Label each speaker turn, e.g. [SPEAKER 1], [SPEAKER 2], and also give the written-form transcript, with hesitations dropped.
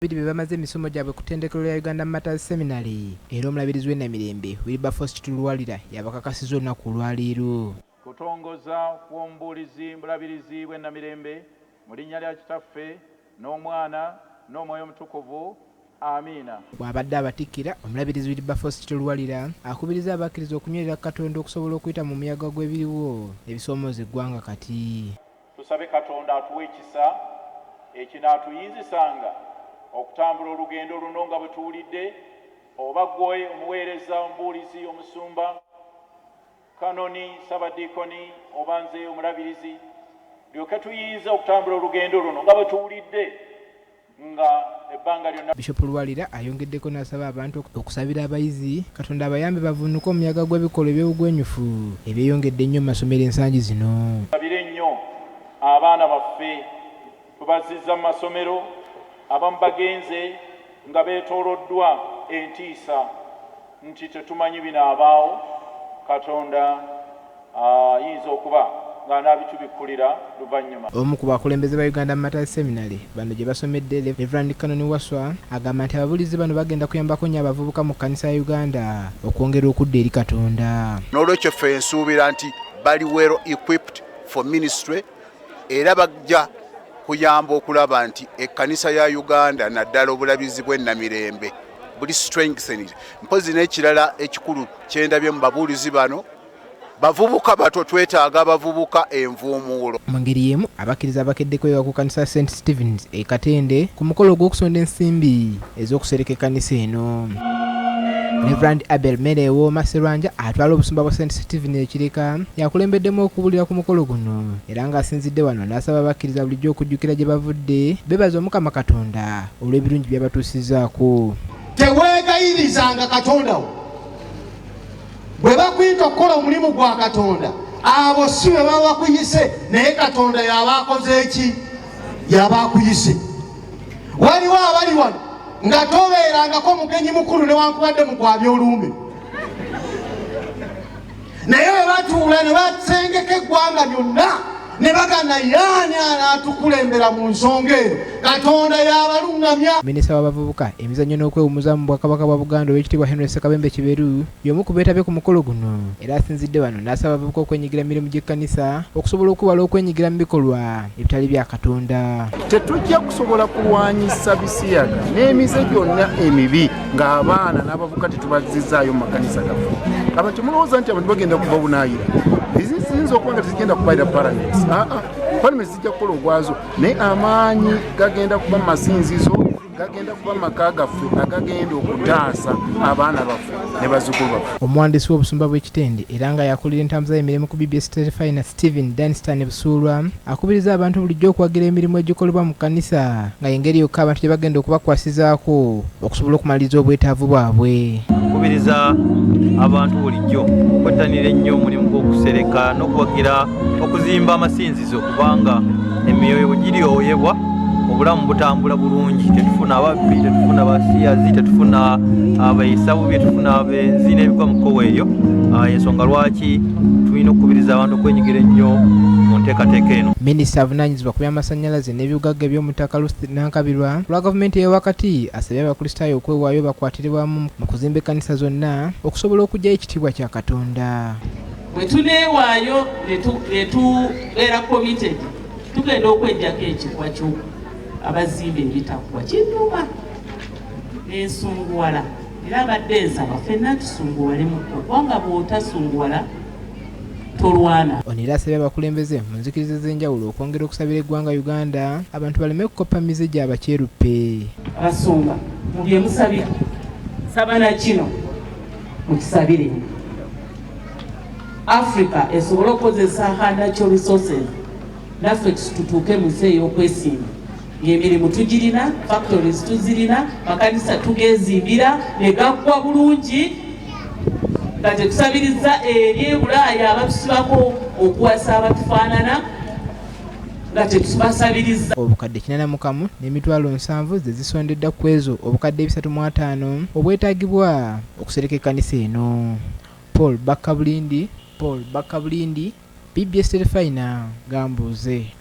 [SPEAKER 1] Bidi bamaze emisomo gyabwe ku ttendekero lya Uganda Matters Seminary era omulabirizi w'ennamirembe Luwalirira yabakakasiza olunaku olwaleero.
[SPEAKER 2] Kutongoza kw'omubuulizi mulabirizi w'ennamirembe mu linnya lya Kitaffe n'Omwana n'Omwoyo Omutukuvu. Amiina.
[SPEAKER 1] Bw'abadde abatikkira omulabirizi Luwalirira akubiriza abakkiriza okunywerera Katonda okusobola okuyita mu muyaga gw'ebiriwo ebisoomooza eggwanga kati.
[SPEAKER 2] Tusabe Katonda atuwe ekisa ekinaatuyinzisanga okutambula olugendo luno nga bwe tuwulidde, oba ggwe omuweereza omubuulizi omusumba kanoni sabadiikoni oba nze omulabirizi, lyoke tuyinza okutambula olugendo luno nga bwe tuwulidde nga ebbanga lyonna.
[SPEAKER 1] Bishop Luwalirira ayongeddeko n'asaba abantu okusabira abayizi Katonda abayambe bavunuke omuyaga gw'ebikolwa eby'obugwenyufu ebyeyongedde ennyo mu masomero ensangi zino.
[SPEAKER 2] Tusabire nnyo abaana baffe tubazizza mu masomero, abamu bagenze nga beetooloddwa entiisa nti tetumanyi binaabaawo. Katonda ayinza okuba ng'anaabitubikkulira luvannyuma.
[SPEAKER 1] Omu ku bakulembeze ba Uganda Matters Seminary bano gye basomedde Reverend Kanoni Waswa agamba nti ababuulizi bano bagenda kuyambako nnyo abavubuka mu kkanisa ya Uganda okwongera okudda eri Katonda.
[SPEAKER 3] N'olwekyo ffe nsuubira nti bali well equipped for ministry era bajja kuyamba okulaba nti ekkanisa ya Uganda naddala obulabizi bw'ennamirembe buli strengthened. Mpozi n'ekirala ekikulu kyendabye mu babuulizi bano, bavubuka bato twetaaga bavubuka envuumuulo.
[SPEAKER 1] Mu ngeri y'emu abakkiriza abakeddeko ewa ku kkanisa St. Stephen's e Katende ku mukolo gw'okusonda ensimbi ez'okusereka ekkanisa eno. Reverend Abel Merewo Maserwanja atwala obusumba bwa St. Stephen ekireka yakulembeddemu okubuulira ku mukolo guno era ng'asinzidde wano n'asaba abakkiriza bulijjo okujjukira gye bavudde beebaza Omukama Katonda olw'ebirungi by'abatuusizzaako.
[SPEAKER 4] Teweegayirizanga Katonda wo bwe bakuyita okukola omulimu gwa Katonda, abo si be baba bakuyise, naye Katonda y'aba akoze eki? Y'aba akuyise. Waliwo abali wano nga tobeerangako mugenyi mukulu newankubadde mukwabya olumbe, naye bwe batuula ne basengeka eggwanga lyonna ne bagana yaani anaatukulembera mu nsonga eyo, Katonda y'abalungamya.
[SPEAKER 1] Minisita w'abavubuka emizannyo n'okwewummuza mu Bwakabaka bwa Buganda ow'ekitiibwa Henry Ssekabembe Kiberu y'omu ku beetabye ku mukolo guno era asinzidde wano n'asaba abavubuka okwenyigira mu mirimu gy'ekkanisa okusobola okuwala okwenyigira mu bikolwa ebitali bya Katonda.
[SPEAKER 5] Tetujja kusobola kulwanyisa bisiyaga n'emize gyonna emibi ng'abaana n'abavubuka tetubazizzaayo mu makanisa gaffe. Aba temulowooza nti abantu bagenda kuva bunaayira, ziyinza okuba nga tezigenda kubalira paraments. Paraments zijja kukola ogwazo, naye amaanyi gagenda kuba mu masinzizo, gagenda kuba mu maka gaffe agagenda okutaasa abaana baffe ne bazzukulu baffe.
[SPEAKER 1] Omuwandiisi w'obusumba bw'ekitende era nga yakulira entambuza y'emirimu ku BBS Terefayina Stephen Danstan Busuulwa akubiriza abantu bulijjo okuwagira emirimu egikolebwa mu kkanisa nga y'engeri yokka abantu gye bagenda okubakwasizaako okusobola okumaliriza obwetaavu bwabwe.
[SPEAKER 6] Kubiriza abantu bulijjo okwettanira ennyo omulimu gw'okusereka n'okuwagira okuzimba amasinzizo kubanga emyoyo giryoyebwa obulamu butambula bulungi, tetufuna ababbi, tetufuna basiyazi, tetufuna abayisa bubi, tetufuna abenzi n'ebigwa mu kkowa eryo. Ensonga lwaki tulina okukubiriza abantu okwenyigira ennyo mu nteekateeka eno.
[SPEAKER 1] Minisita avunaanyizibwa ku by'amasannyalaze n'ebyobugagga eby'omutaka Lucy Nankabirwa lwa gavumenti ey'owakati asabye abakristaayo okwewaayo bakwatirirwamu mu kuzimba ekkanisa zonna okusobola okuggyayo ekitiibwa kya Katonda.
[SPEAKER 7] Bwe tuneewaayo ne tubeera committed tugenda okweggyako ekikwa abazimba ebitakuwa kinnuma n'ensunguwala era abadde nsaba ffenna tusunguwalemu kubanga bw'otasunguwala tolwana.
[SPEAKER 1] Ono era asabye abakulembeze mu nzikiriza ez'enjawulo okwongera okusabira eggwanga Uganda abantu baleme kukoppa mize gy'abakyeruppe.
[SPEAKER 7] Abasumba mu bye musabira saba na kino mukisabire Africa esobole okukozesa natural resources naffe tutuuke mu nsi ey'okwesimba. Emirimu tugirina, factories tuzirina, makanisa tugezimbira ne gaggwa bulungi nga tetusabiriza eri Bulaaya abatusibako okuwasa abatufaanana nga tetubasabiriza.
[SPEAKER 1] Obukadde 81 n'emitwalo 7 ze zisondedda ku ezo obukadde 350 obwetaagibwa okusereka ekkanisa eno. Paul Bakabulindi, BBS Terefayina, Gambuuze.